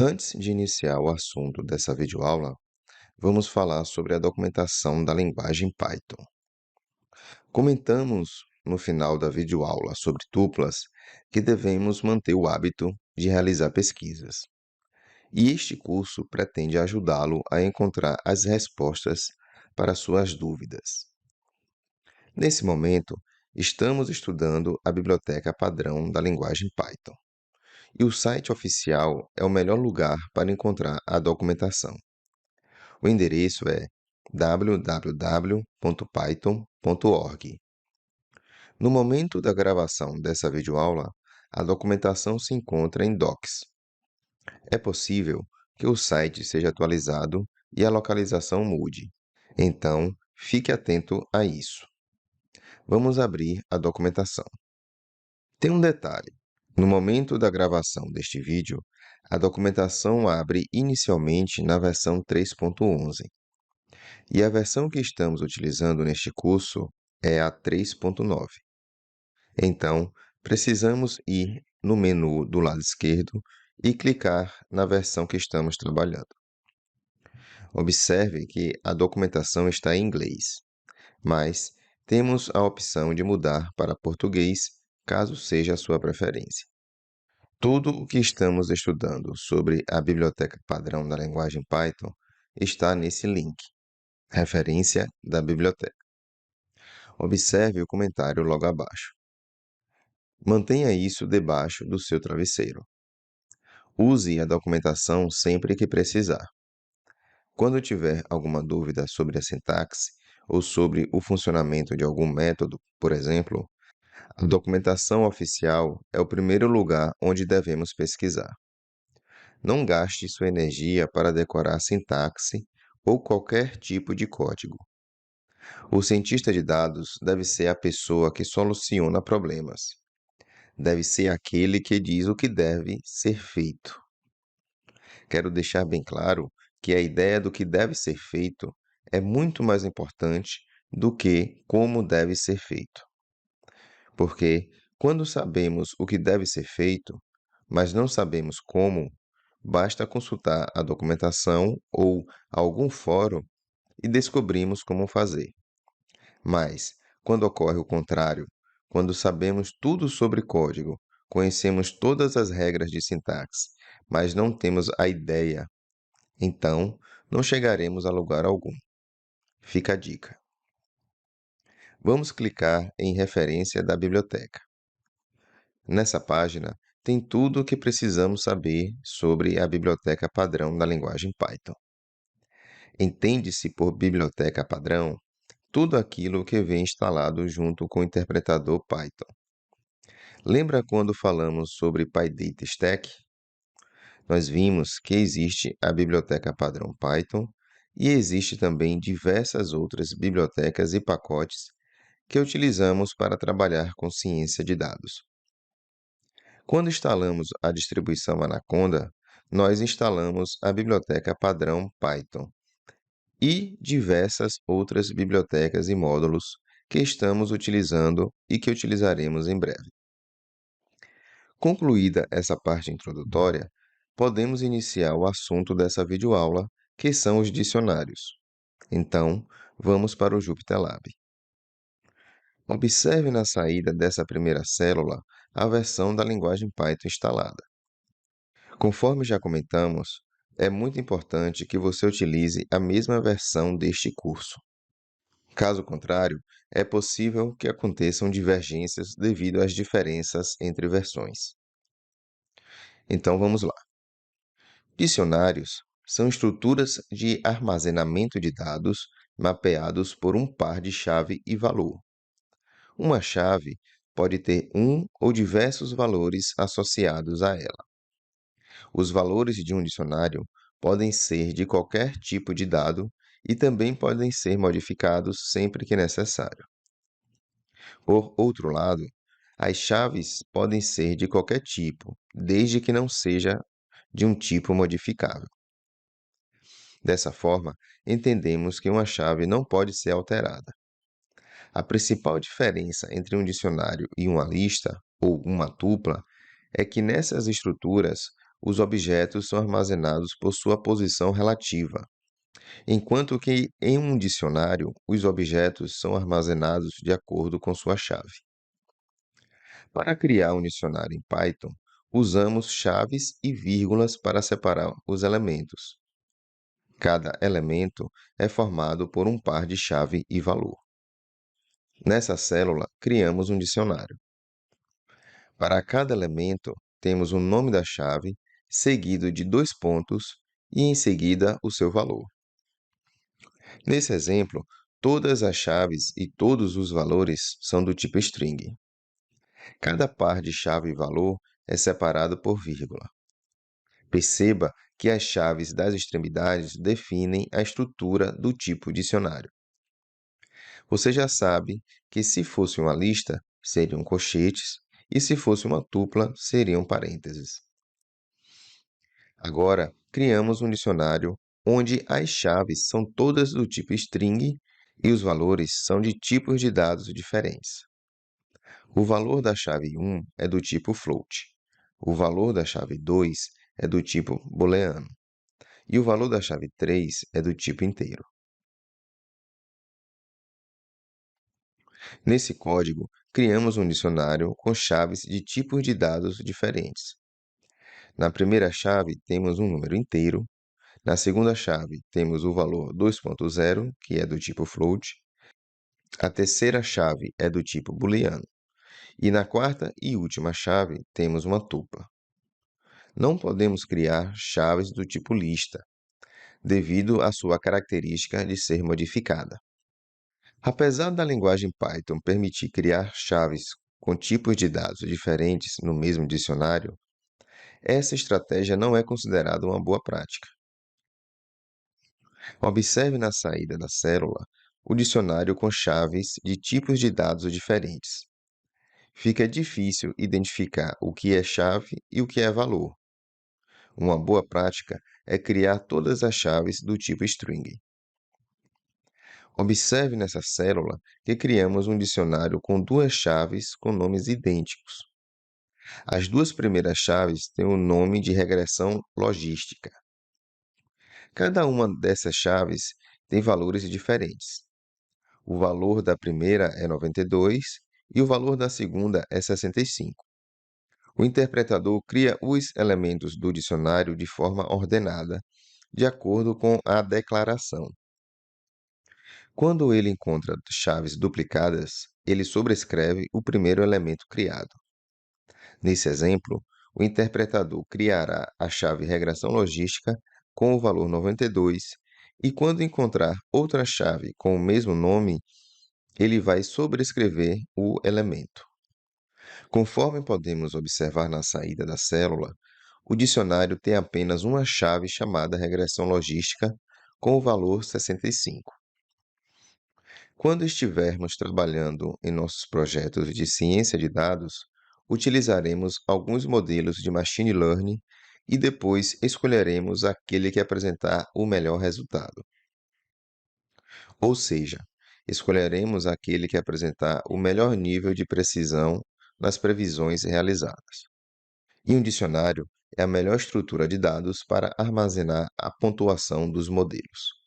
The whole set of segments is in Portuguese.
Antes de iniciar o assunto dessa videoaula, vamos falar sobre a documentação da linguagem Python. Comentamos no final da videoaula sobre tuplas que devemos manter o hábito de realizar pesquisas. E este curso pretende ajudá-lo a encontrar as respostas para suas dúvidas. Nesse momento, estamos estudando a biblioteca padrão da linguagem Python. E o site oficial é o melhor lugar para encontrar a documentação. O endereço é www.python.org. No momento da gravação dessa videoaula, a documentação se encontra em Docs. É possível que o site seja atualizado e a localização mude. Então, fique atento a isso. Vamos abrir a documentação. Tem um detalhe. No momento da gravação deste vídeo, a documentação abre inicialmente na versão 3.11. E a versão que estamos utilizando neste curso é a 3.9. Então, precisamos ir no menu do lado esquerdo e clicar na versão que estamos trabalhando. Observe que a documentação está em inglês, mas temos a opção de mudar para português, caso seja a sua preferência. Tudo o que estamos estudando sobre a biblioteca padrão da linguagem Python está nesse link. Referência da biblioteca. Observe o comentário logo abaixo. Mantenha isso debaixo do seu travesseiro. Use a documentação sempre que precisar. Quando tiver alguma dúvida sobre a sintaxe ou sobre o funcionamento de algum método, por exemplo, a documentação oficial é o primeiro lugar onde devemos pesquisar. Não gaste sua energia para decorar sintaxe ou qualquer tipo de código. O cientista de dados deve ser a pessoa que soluciona problemas. Deve ser aquele que diz o que deve ser feito. Quero deixar bem claro que a ideia do que deve ser feito é muito mais importante do que como deve ser feito. Porque quando sabemos o que deve ser feito, mas não sabemos como, basta consultar a documentação ou algum fórum e descobrimos como fazer. Mas, quando ocorre o contrário, quando sabemos tudo sobre código, conhecemos todas as regras de sintaxe, mas não temos a ideia, então não chegaremos a lugar algum. Fica a dica. Vamos clicar em referência da biblioteca. Nessa página, tem tudo o que precisamos saber sobre a biblioteca padrão da linguagem Python. Entende-se por biblioteca padrão tudo aquilo que vem instalado junto com o interpretador Python. Lembra quando falamos sobre PyData Stack? Nós vimos que existe a biblioteca padrão Python e existe também diversas outras bibliotecas e pacotes que utilizamos para trabalhar com ciência de dados. Quando instalamos a distribuição Anaconda, nós instalamos a biblioteca padrão Python e diversas outras bibliotecas e módulos que estamos utilizando e que utilizaremos em breve. Concluída essa parte introdutória, podemos iniciar o assunto dessa videoaula, que são os dicionários. Então, vamos para o JupyterLab. Observe na saída dessa primeira célula a versão da linguagem Python instalada. Conforme já comentamos, é muito importante que você utilize a mesma versão deste curso. Caso contrário, é possível que aconteçam divergências devido às diferenças entre versões. Então vamos lá. Dicionários são estruturas de armazenamento de dados mapeados por um par de chave e valor. Uma chave pode ter um ou diversos valores associados a ela. Os valores de um dicionário podem ser de qualquer tipo de dado e também podem ser modificados sempre que necessário. Por outro lado, as chaves podem ser de qualquer tipo, desde que não seja de um tipo modificável. Dessa forma, entendemos que uma chave não pode ser alterada. A principal diferença entre um dicionário e uma lista, ou uma tupla, é que nessas estruturas, os objetos são armazenados por sua posição relativa, enquanto que em um dicionário, os objetos são armazenados de acordo com sua chave. Para criar um dicionário em Python, usamos chaves e vírgulas para separar os elementos. Cada elemento é formado por um par de chave e valor. Nessa célula, criamos um dicionário. Para cada elemento, temos o nome da chave, seguido de 2 pontos e em seguida o seu valor. Nesse exemplo, todas as chaves e todos os valores são do tipo string. Cada par de chave e valor é separado por vírgula. Perceba que as chaves das extremidades definem a estrutura do tipo dicionário. Você já sabe que se fosse uma lista, seriam colchetes, e se fosse uma tupla, seriam parênteses. Agora, criamos um dicionário onde as chaves são todas do tipo string e os valores são de tipos de dados diferentes. O valor da chave 1 é do tipo float, o valor da chave 2 é do tipo booleano e o valor da chave 3 é do tipo inteiro. Nesse código, criamos um dicionário com chaves de tipos de dados diferentes. Na primeira chave, temos um número inteiro. Na segunda chave, temos o valor 2.0, que é do tipo float. A terceira chave é do tipo booleano. E na quarta e última chave, temos uma tupla. Não podemos criar chaves do tipo lista, devido à sua característica de ser modificada. Apesar da linguagem Python permitir criar chaves com tipos de dados diferentes no mesmo dicionário, essa estratégia não é considerada uma boa prática. Observe na saída da célula o dicionário com chaves de tipos de dados diferentes. Fica difícil identificar o que é chave e o que é valor. Uma boa prática é criar todas as chaves do tipo string. Observe nessa célula que criamos um dicionário com 2 chaves com nomes idênticos. As 2 primeiras chaves têm o nome de regressão logística. Cada uma dessas chaves tem valores diferentes. O valor da primeira é 92 e o valor da segunda é 65. O interpretador cria os elementos do dicionário de forma ordenada, de acordo com a declaração. Quando ele encontra chaves duplicadas, ele sobrescreve o primeiro elemento criado. Nesse exemplo, o interpretador criará a chave regressão logística com o valor 92 e quando encontrar outra chave com o mesmo nome, ele vai sobrescrever o elemento. Conforme podemos observar na saída da célula, o dicionário tem apenas uma chave chamada regressão logística com o valor 65. Quando estivermos trabalhando em nossos projetos de ciência de dados, utilizaremos alguns modelos de machine learning e depois escolheremos aquele que apresentar o melhor resultado. Ou seja, escolheremos aquele que apresentar o melhor nível de precisão nas previsões realizadas. E um dicionário é a melhor estrutura de dados para armazenar a pontuação dos modelos.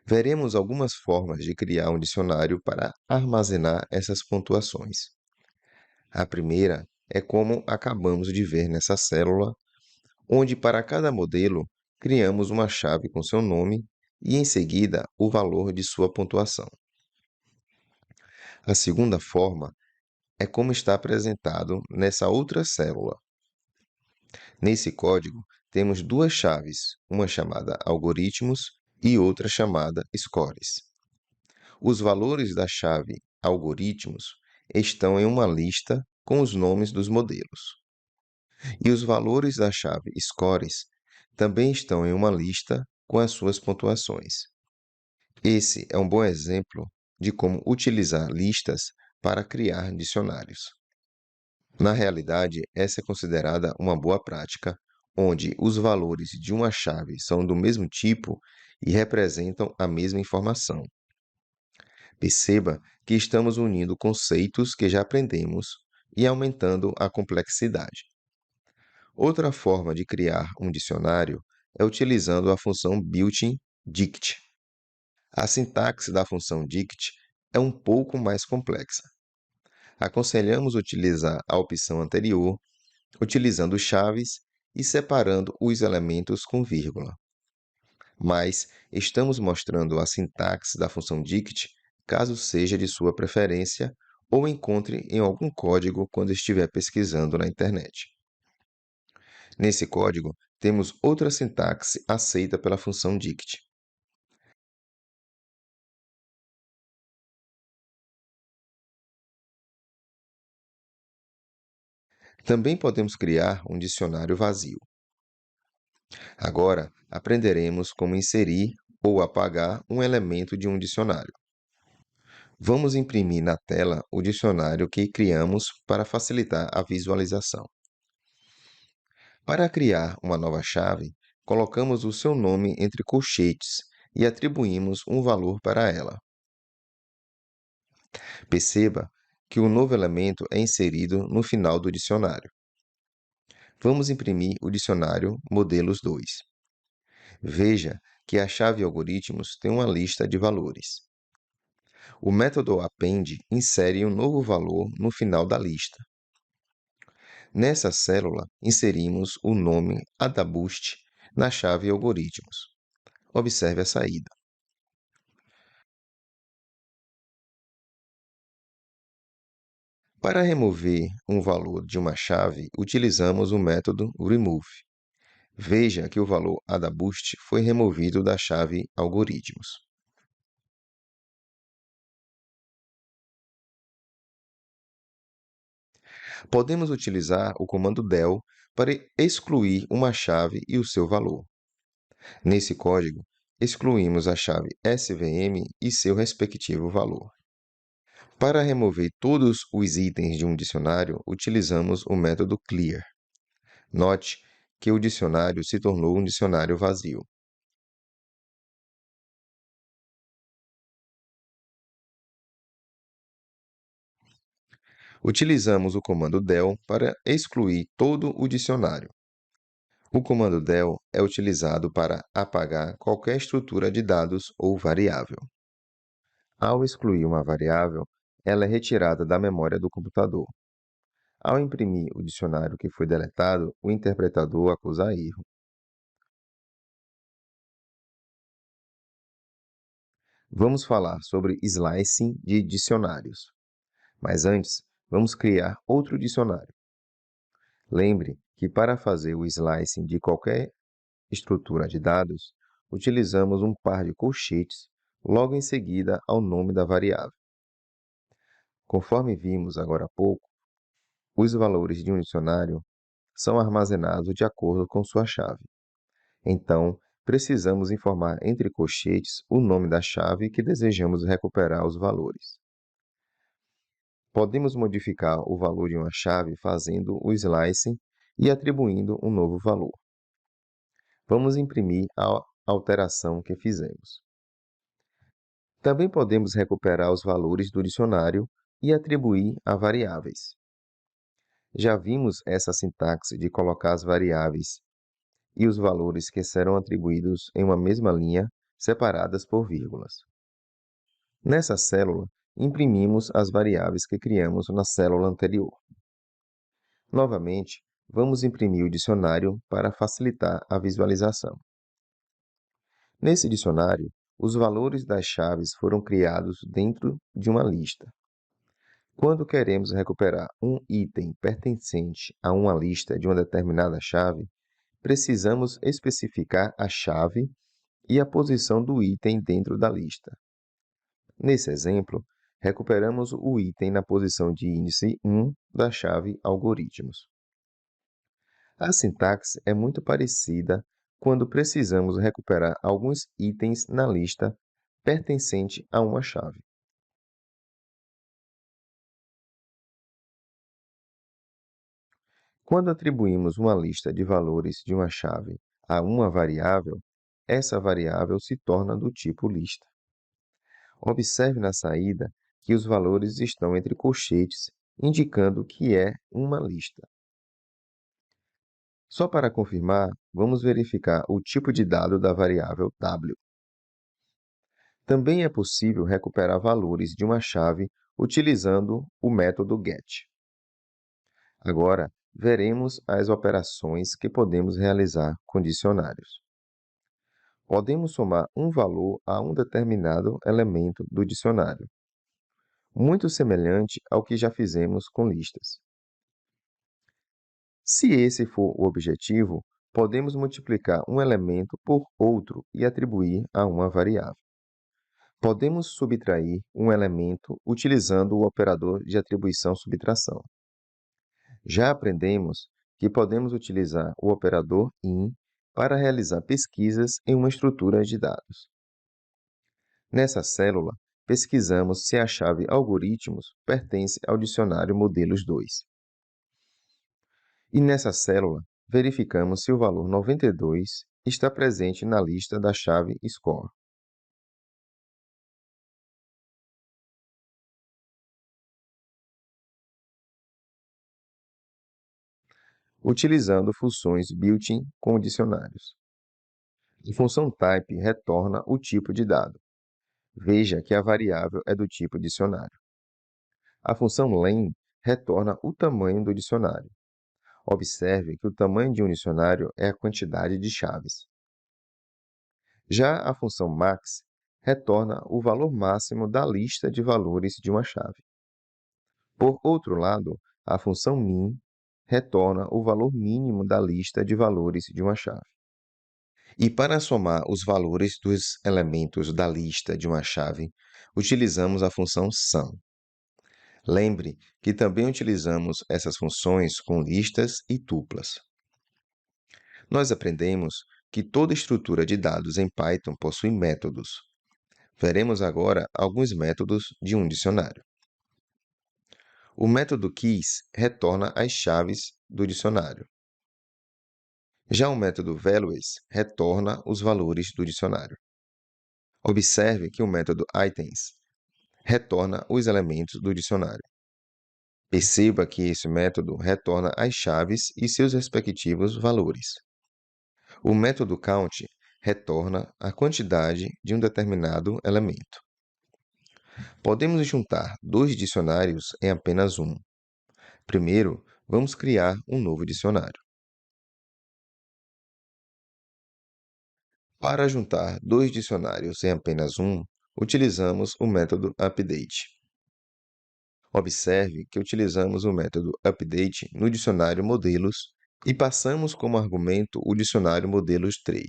Veremos algumas formas de criar um dicionário para armazenar essas pontuações. A primeira é como acabamos de ver nessa célula, onde para cada modelo criamos uma chave com seu nome e em seguida o valor de sua pontuação. A segunda forma é como está apresentado nessa outra célula. Nesse código, temos 2 chaves, uma chamada algoritmos e outra chamada scores. Os valores da chave algoritmos estão em uma lista com os nomes dos modelos. E os valores da chave scores também estão em uma lista com as suas pontuações. Esse é um bom exemplo de como utilizar listas para criar dicionários. Na realidade, essa é considerada uma boa prática, onde os valores de uma chave são do mesmo tipo e representam a mesma informação. Perceba que estamos unindo conceitos que já aprendemos e aumentando a complexidade. Outra forma de criar um dicionário é utilizando a função built-in dict. A sintaxe da função dict é um pouco mais complexa. Aconselhamos utilizar a opção anterior, utilizando chaves e separando os elementos com vírgula. Mas estamos mostrando a sintaxe da função dict caso seja de sua preferência ou encontre em algum código quando estiver pesquisando na internet. Nesse código, temos outra sintaxe aceita pela função dict. Também podemos criar um dicionário vazio. Agora, aprenderemos como inserir ou apagar um elemento de um dicionário. Vamos imprimir na tela o dicionário que criamos para facilitar a visualização. Para criar uma nova chave, colocamos o seu nome entre colchetes e atribuímos um valor para ela. Perceba que o novo elemento é inserido no final do dicionário. Vamos imprimir o dicionário Modelos 2. Veja que a chave algoritmos tem uma lista de valores. O método append insere um novo valor no final da lista. Nessa célula, inserimos o nome Adaboost na chave algoritmos. Observe a saída. Para remover um valor de uma chave, utilizamos o método remove. Veja que o valor Adaboost foi removido da chave algoritmos. Podemos utilizar o comando del para excluir uma chave e o seu valor. Nesse código, excluímos a chave svm e seu respectivo valor. Para remover todos os itens de um dicionário, utilizamos o método clear. Note que o dicionário se tornou um dicionário vazio. Utilizamos o comando del para excluir todo o dicionário. O comando del é utilizado para apagar qualquer estrutura de dados ou variável. Ao excluir uma variável, ela é retirada da memória do computador. Ao imprimir o dicionário que foi deletado, o interpretador acusa erro. Vamos falar sobre slicing de dicionários. Mas antes, vamos criar outro dicionário. Lembre que para fazer o slicing de qualquer estrutura de dados, utilizamos um par de colchetes logo em seguida ao nome da variável. Conforme vimos agora há pouco, os valores de um dicionário são armazenados de acordo com sua chave. Então, precisamos informar entre colchetes o nome da chave que desejamos recuperar os valores. Podemos modificar o valor de uma chave fazendo o slicing e atribuindo um novo valor. Vamos imprimir a alteração que fizemos. Também podemos recuperar os valores do dicionário e atribuir a variáveis. Já vimos essa sintaxe de colocar as variáveis e os valores que serão atribuídos em uma mesma linha, separadas por vírgulas. Nessa célula, imprimimos as variáveis que criamos na célula anterior. Novamente, vamos imprimir o dicionário para facilitar a visualização. Nesse dicionário, os valores das chaves foram criados dentro de uma lista. Quando queremos recuperar um item pertencente a uma lista de uma determinada chave, precisamos especificar a chave e a posição do item dentro da lista. Nesse exemplo, recuperamos o item na posição de índice 1 da chave algoritmos. A sintaxe é muito parecida quando precisamos recuperar alguns itens na lista pertencente a uma chave. Quando atribuímos uma lista de valores de uma chave a uma variável, essa variável se torna do tipo lista. Observe na saída que os valores estão entre colchetes, indicando que é uma lista. Só para confirmar, vamos verificar o tipo de dado da variável w. Também é possível recuperar valores de uma chave utilizando o método get. Agora, veremos as operações que podemos realizar com dicionários. Podemos somar um valor a um determinado elemento do dicionário, muito semelhante ao que já fizemos com listas. Se esse for o objetivo, podemos multiplicar um elemento por outro e atribuir a uma variável. Podemos subtrair um elemento utilizando o operador de atribuição-subtração. Já aprendemos que podemos utilizar o operador IN para realizar pesquisas em uma estrutura de dados. Nessa célula, pesquisamos se a chave algoritmos pertence ao dicionário modelos 2. E nessa célula, verificamos se o valor 92 está presente na lista da chave score. Utilizando funções built-in com dicionários. A função type retorna o tipo de dado. Veja que a variável é do tipo dicionário. A função len retorna o tamanho do dicionário. Observe que o tamanho de um dicionário é a quantidade de chaves. Já a função max retorna o valor máximo da lista de valores de uma chave. Por outro lado, a função min retorna o valor mínimo da lista de valores de uma chave. E para somar os valores dos elementos da lista de uma chave, utilizamos a função sum. Lembre que também utilizamos essas funções com listas e tuplas. Nós aprendemos que toda estrutura de dados em Python possui métodos. Veremos agora alguns métodos de um dicionário. O método keys retorna as chaves do dicionário. Já o método values retorna os valores do dicionário. Observe que o método items retorna os elementos do dicionário. Perceba que esse método retorna as chaves e seus respectivos valores. O método count retorna a quantidade de um determinado elemento. Podemos juntar dois dicionários em apenas um. Primeiro, vamos criar um novo dicionário. Para juntar dois dicionários em apenas um, utilizamos o método update. Observe que utilizamos o método update no dicionário modelos e passamos como argumento o dicionário modelos 3.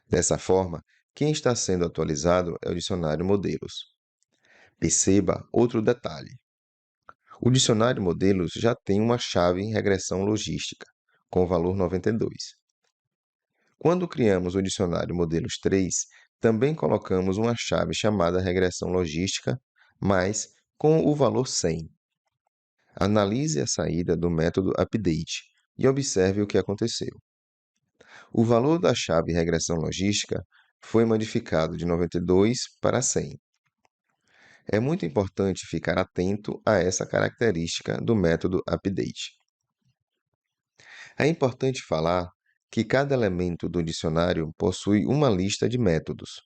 Dessa forma, quem está sendo atualizado é o dicionário modelos. Perceba outro detalhe. O dicionário modelos já tem uma chave em regressão logística, com o valor 92. Quando criamos o dicionário modelos 3, também colocamos uma chave chamada regressão logística, mas com o valor 100. Analise a saída do método update e observe o que aconteceu. O valor da chave regressão logística foi modificado de 92 para 100. É muito importante ficar atento a essa característica do método update. É importante falar que cada elemento do dicionário possui uma lista de métodos.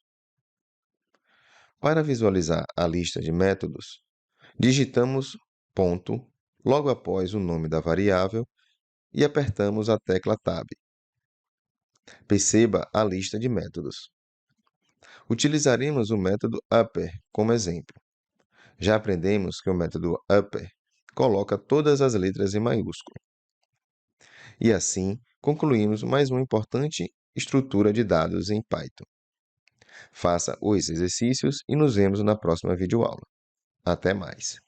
Para visualizar a lista de métodos, digitamos ponto logo após o nome da variável e apertamos a tecla Tab. Perceba a lista de métodos. Utilizaremos o método upper como exemplo. Já aprendemos que o método upper coloca todas as letras em maiúsculo. E assim, concluímos mais uma importante estrutura de dados em Python. Faça os exercícios e nos vemos na próxima videoaula. Até mais!